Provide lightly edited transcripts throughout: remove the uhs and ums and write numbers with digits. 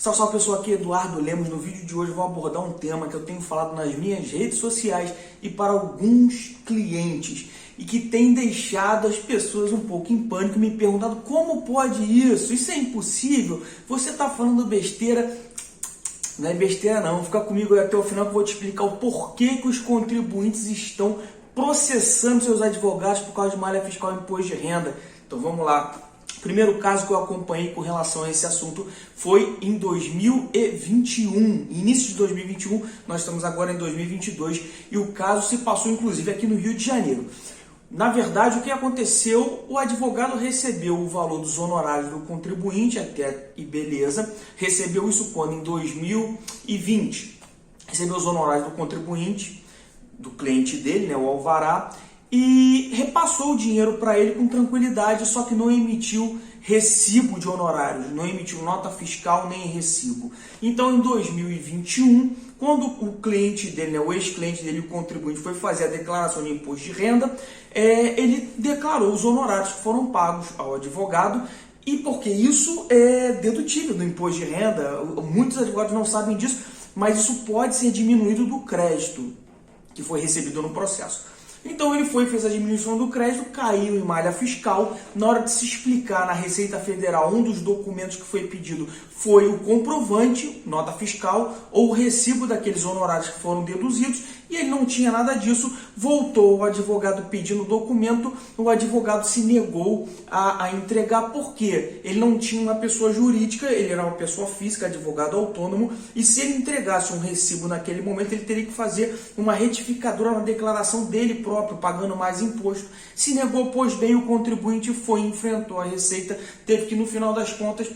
Salve, salve pessoal, aqui é Eduardo Lemos. No vídeo de hoje eu vou abordar um tema que eu tenho falado nas minhas redes sociais e para alguns clientes e que tem deixado as pessoas um pouco em pânico, me perguntando como pode isso? Isso é impossível? Você está falando besteira? Não é besteira não, fica comigo até o final que eu vou te explicar o porquê que os contribuintes estão processando seus advogados por causa de malha fiscal e imposto de renda. Então vamos lá. O primeiro caso que eu acompanhei com relação a esse assunto foi em 2021, início de 2021, nós estamos agora em 2022 e o caso se passou inclusive aqui no Rio de Janeiro. Na verdade, o que aconteceu? O advogado recebeu o valor dos honorários do contribuinte, até e beleza, recebeu isso quando? Em 2020. Recebeu os honorários do contribuinte, do cliente dele, né, o alvará, e repassou o dinheiro para ele com tranquilidade, só que não emitiu recibo de honorários, não emitiu nota fiscal nem recibo. Então, em 2021, quando o cliente dele, né, o ex-cliente dele, o contribuinte, foi fazer a declaração de imposto de renda, ele declarou os honorários que foram pagos ao advogado, e porque isso é dedutível do imposto de renda, muitos advogados não sabem disso, mas isso pode ser diminuído do crédito que foi recebido no processo. Então ele fez a diminuição do crédito, caiu em malha fiscal. Na hora de se explicar na Receita Federal, um dos documentos que foi pedido foi o comprovante, nota fiscal, ou o recibo daqueles honorários que foram deduzidos, e ele não tinha nada disso. Voltou o advogado pedindo o documento, o advogado se negou a entregar, porque ele não tinha uma pessoa jurídica, ele era uma pessoa física, advogado autônomo, e se ele entregasse um recibo naquele momento, ele teria que fazer uma retificadora na declaração dele próprio, pagando mais imposto. Se negou, pois bem, o contribuinte foi, enfrentou a Receita, teve que, no final das contas,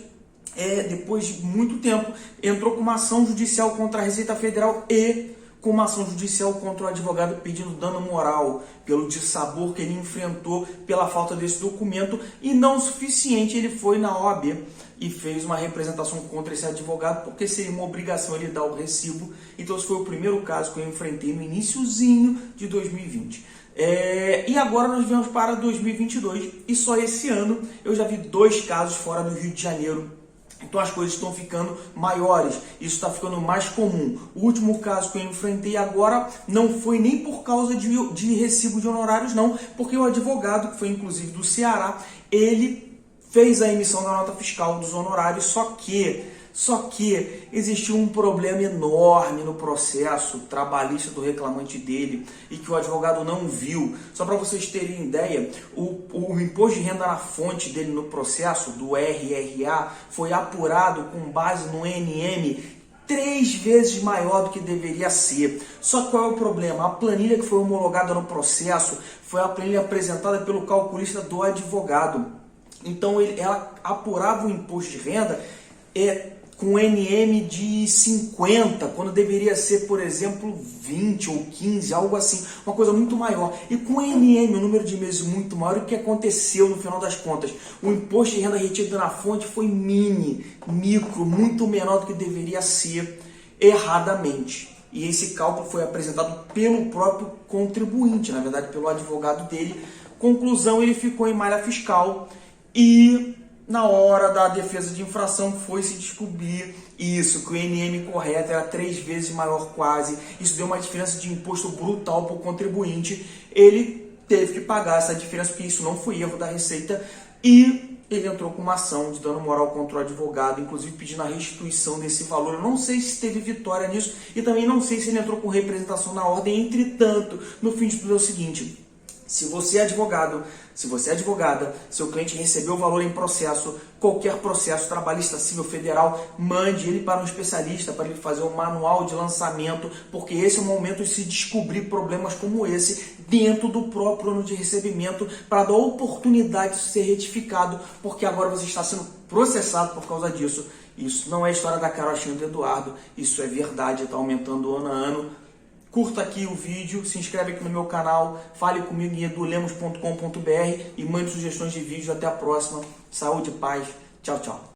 depois de muito tempo, entrou com uma ação judicial contra a Receita Federal e com uma ação judicial contra o advogado pedindo dano moral pelo dissabor que ele enfrentou pela falta desse documento, e não o suficiente, ele foi na OAB e fez uma representação contra esse advogado, porque seria uma obrigação ele dar o recibo. Então esse foi o primeiro caso que eu enfrentei no iniciozinho de 2020. E agora nós viemos para 2022 e só esse ano eu já vi 2 casos fora do Rio de Janeiro. Então as coisas estão ficando maiores, isso está ficando mais comum. O último caso que eu enfrentei agora não foi nem por causa de recibo de honorários não, porque o advogado, que foi inclusive do Ceará, ele fez a emissão da nota fiscal dos honorários, só que existiu um problema enorme no processo trabalhista do reclamante dele e que o advogado não viu. Só para vocês terem ideia, o imposto de renda na fonte dele no processo do RRA foi apurado com base no NM 3 vezes maior do que deveria ser. Só que qual é o problema? A planilha que foi homologada no processo foi a planilha apresentada pelo calculista do advogado. Então ela apurava o imposto de renda com NM de 50, quando deveria ser, por exemplo, 20 ou 15, algo assim, uma coisa muito maior. E com NM, um número de meses muito maior, o que aconteceu no final das contas? O imposto de renda retido na fonte foi micro, muito menor do que deveria ser, erradamente. E esse cálculo foi apresentado pelo próprio contribuinte, na verdade pelo advogado dele. Conclusão, ele ficou em malha fiscal e na hora da defesa de infração foi se descobrir isso, que o NM correto era 3 vezes maior quase. Isso deu uma diferença de imposto brutal para o contribuinte. Ele teve que pagar essa diferença, porque isso não foi erro da Receita, e ele entrou com uma ação de dano moral contra o advogado, inclusive pedindo a restituição desse valor. Eu não sei se teve vitória nisso e também não sei se ele entrou com representação na ordem. Entretanto, no fim de tudo é o seguinte: se você é advogado, se você é advogada, seu cliente recebeu o valor em processo, qualquer processo trabalhista, civil, federal, mande ele para um especialista para ele fazer um manual de lançamento, porque esse é o momento de se descobrir problemas como esse dentro do próprio ano de recebimento, para dar oportunidade de ser retificado, porque agora você está sendo processado por causa disso. Isso não é história da carochinha do Eduardo, isso é verdade, está aumentando ano a ano. Curta aqui o vídeo, se inscreve aqui no meu canal, fale comigo em edulemos.com.br e mande sugestões de vídeos. Até a próxima. Saúde e paz. Tchau, tchau.